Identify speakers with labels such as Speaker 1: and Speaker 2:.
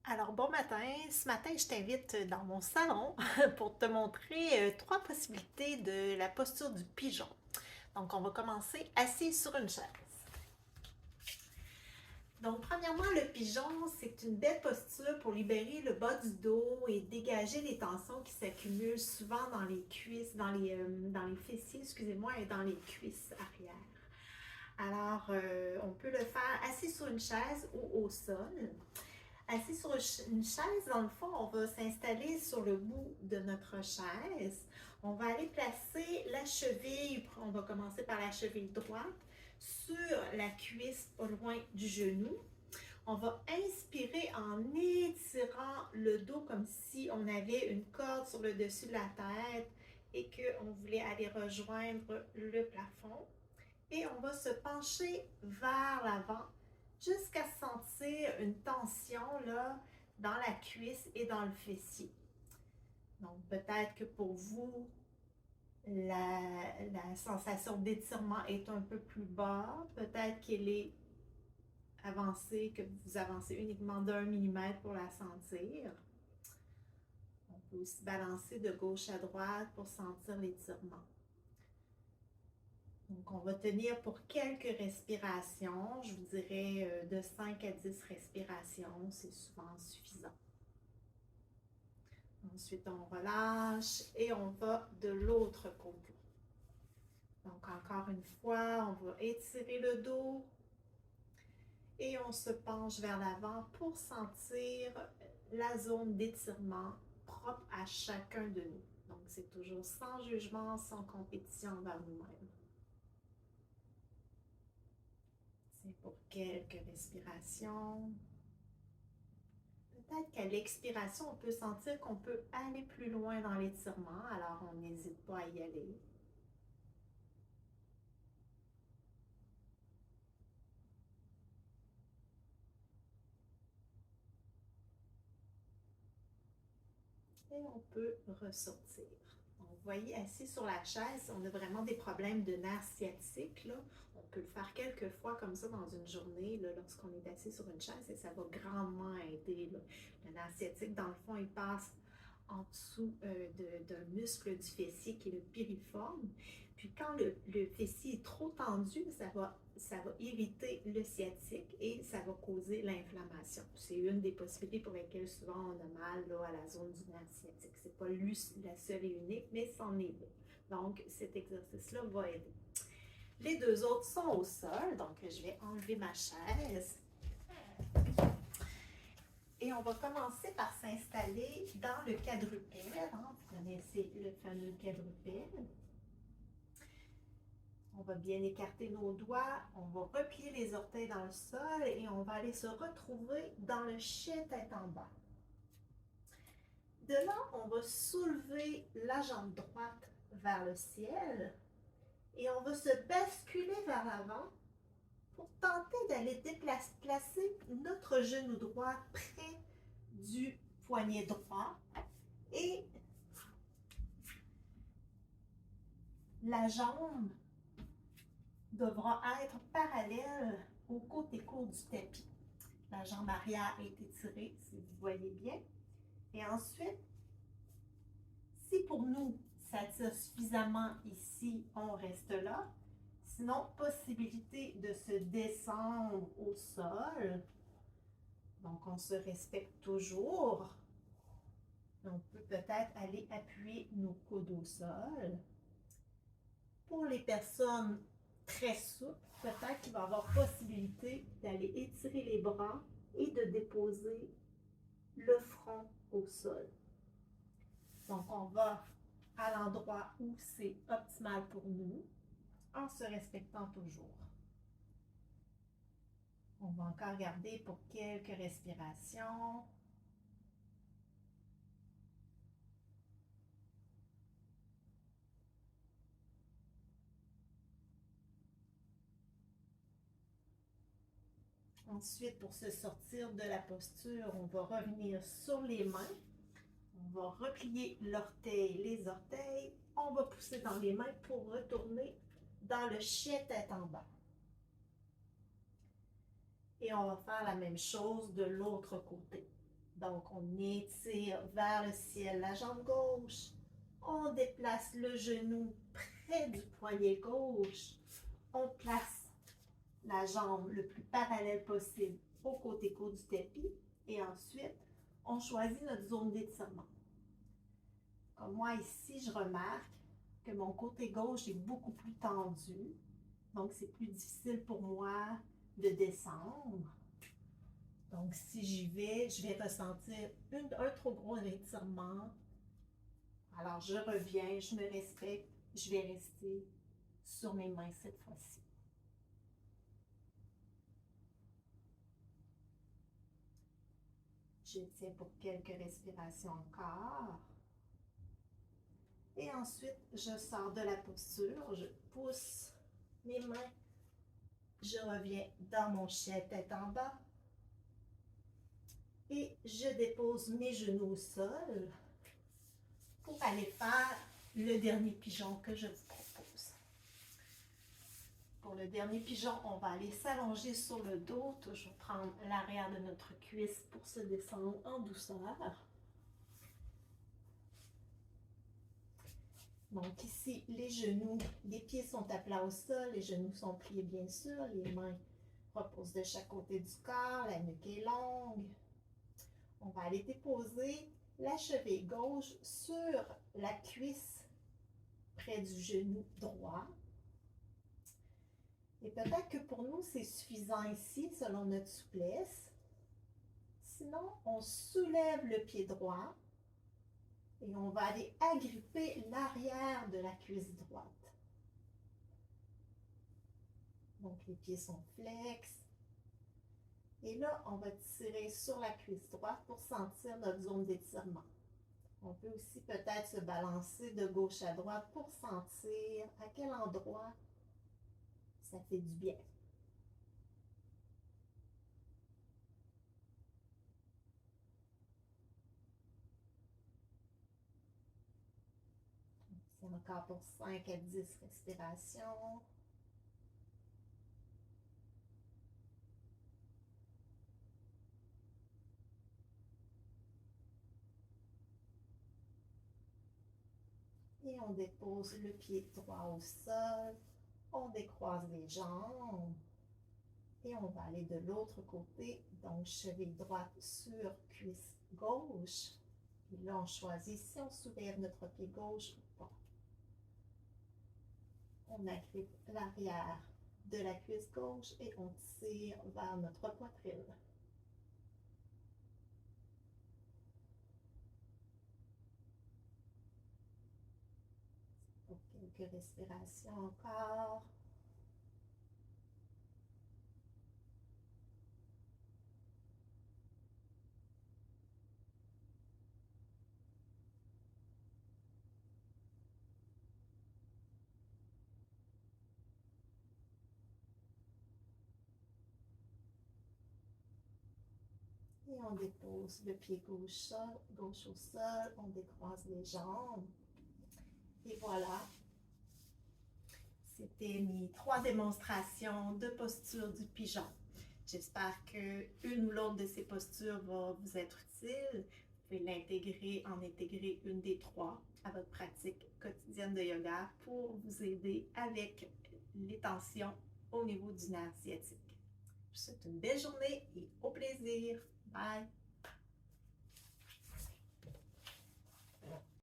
Speaker 1: Alors bon matin, ce matin je t'invite dans mon salon pour te montrer trois possibilités de la posture du pigeon. Donc on va commencer assis sur une chaise. Donc premièrement le pigeon c'est une belle posture pour libérer le bas du dos et dégager les tensions qui s'accumulent souvent dans les cuisses, dans les fessiers, excusez-moi, et dans les cuisses arrière. Alors on peut le faire assis sur une chaise ou au sol. Assis sur une chaise, dans le fond, on va s'installer sur le bout de notre chaise. On va aller placer la cheville, on va commencer par la cheville droite, sur la cuisse pas loin du genou. On va inspirer en étirant le dos comme si on avait une corde sur le dessus de la tête et qu'on voulait aller rejoindre le plafond. Et on va se pencher vers l'avant jusqu'à sentir une tension là, dans la cuisse et dans le fessier. Donc peut-être que pour vous, la sensation d'étirement est un peu plus bas, peut-être qu'elle est avancée, que vous avancez uniquement d'1 mm pour la sentir. On peut aussi balancer de gauche à droite pour sentir l'étirement. Donc, on va tenir pour quelques respirations. Je vous dirais de 5 à 10 respirations, c'est souvent suffisant. Ensuite, on relâche et on va de l'autre côté. Donc, encore une fois, on va étirer le dos et on se penche vers l'avant pour sentir la zone d'étirement propre à chacun de nous. Donc, c'est toujours sans jugement, sans compétition envers nous-mêmes. C'est pour quelques respirations. Peut-être qu'à l'expiration, on peut sentir qu'on peut aller plus loin dans l'étirement, alors on n'hésite pas à y aller. Et on peut ressortir. Donc, vous voyez, assis sur la chaise, on a vraiment des problèmes de nerfs sciatiques. Là. On peut le faire quelques fois comme ça dans une journée, là, lorsqu'on est assis sur une chaise, et ça va grandement aider. Là. Le nerf sciatique, dans le fond, il passe en dessous d'un muscle du fessier qui est le piriforme. Puis quand le fessier est trop tendu, ça va irriter le sciatique et ça va causer l'inflammation. C'est une des possibilités pour lesquelles souvent on a mal là, à la zone du nerf sciatique. C'est pas lui la seule et unique, mais c'en est une. Donc cet exercice-là va aider. Les deux autres sont au sol, donc je vais enlever ma chaise. Et on va commencer par s'installer dans le quadrupède. Vous connaissez le fameux quadrupède. On va bien écarter nos doigts, on va replier les orteils dans le sol et on va aller se retrouver dans le chien tête en bas. De là, on va soulever la jambe droite vers le ciel et on va se basculer vers l'avant pour tenter d'aller placer notre genou droit près du poignet droit et la jambe devra être parallèle au côté court du tapis. La jambe arrière est étirée, si vous voyez bien. Et ensuite, si pour nous, ça tire suffisamment ici, on reste là. Sinon, possibilité de se descendre au sol. Donc, on se respecte toujours. On peut peut-être aller appuyer nos coudes au sol. Pour les personnes très souples, peut-être qu'il va y avoir possibilité d'aller étirer les bras et de déposer le front au sol. Donc, on va à l'endroit où c'est optimal pour nous, en se respectant toujours. On va encore garder pour quelques respirations. Ensuite, pour se sortir de la posture, on va revenir sur les mains. On va replier les orteils. On va pousser dans les mains pour retourner dans le chien tête en bas. Et on va faire la même chose de l'autre côté. Donc, on étire vers le ciel la jambe gauche. On déplace le genou près du poignet gauche. On place la jambe le plus parallèle possible au côté court du tapis. Et ensuite, on choisit notre zone d'étirement. Comme moi ici, je remarque que mon côté gauche est beaucoup plus tendu. Donc, c'est plus difficile pour moi de descendre. Donc, si j'y vais, je vais ressentir un trop gros étirement. Alors, je reviens, je me respecte, je vais rester sur mes mains cette fois-ci. Je tiens pour quelques respirations encore. Et ensuite, je sors de la posture, je pousse mes mains, je reviens dans mon chien tête en bas et je dépose mes genoux au sol pour aller faire le dernier pigeon que je vous propose. Pour le dernier pigeon, on va aller s'allonger sur le dos, toujours prendre l'arrière de notre cuisse pour se descendre en douceur. Donc ici, les genoux, les pieds sont à plat au sol, les genoux sont pliés bien sûr, les mains reposent de chaque côté du corps, la nuque est longue. On va aller déposer la cheville gauche sur la cuisse près du genou droit. Et peut-être que pour nous, c'est suffisant ici, selon notre souplesse. Sinon, on soulève le pied droit et on va aller agripper l'arrière de la cuisse droite. Donc, les pieds sont flex. Et là, on va tirer sur la cuisse droite pour sentir notre zone d'étirement. On peut aussi peut-être se balancer de gauche à droite pour sentir à quel endroit ça fait du bien. C'est encore pour 5 à 10 respirations. Et on dépose le pied droit au sol. On décroise les jambes. Et on va aller de l'autre côté. Donc, cheville droite sur cuisse gauche. Et là, on choisit si on soulève notre pied gauche ou pas. On agrippe l'arrière de la cuisse gauche et on tire vers notre poitrine. Pour quelques respirations encore. Et on dépose le pied gauche au sol, on décroise les jambes. Et voilà, c'était mes 3 démonstrations de posture du pigeon. J'espère qu'une ou l'autre de ces postures va vous être utile. Vous pouvez en intégrer une des 3 à votre pratique quotidienne de yoga pour vous aider avec les tensions au niveau du nerf sciatique. Je vous souhaite une belle journée et au plaisir. Bye!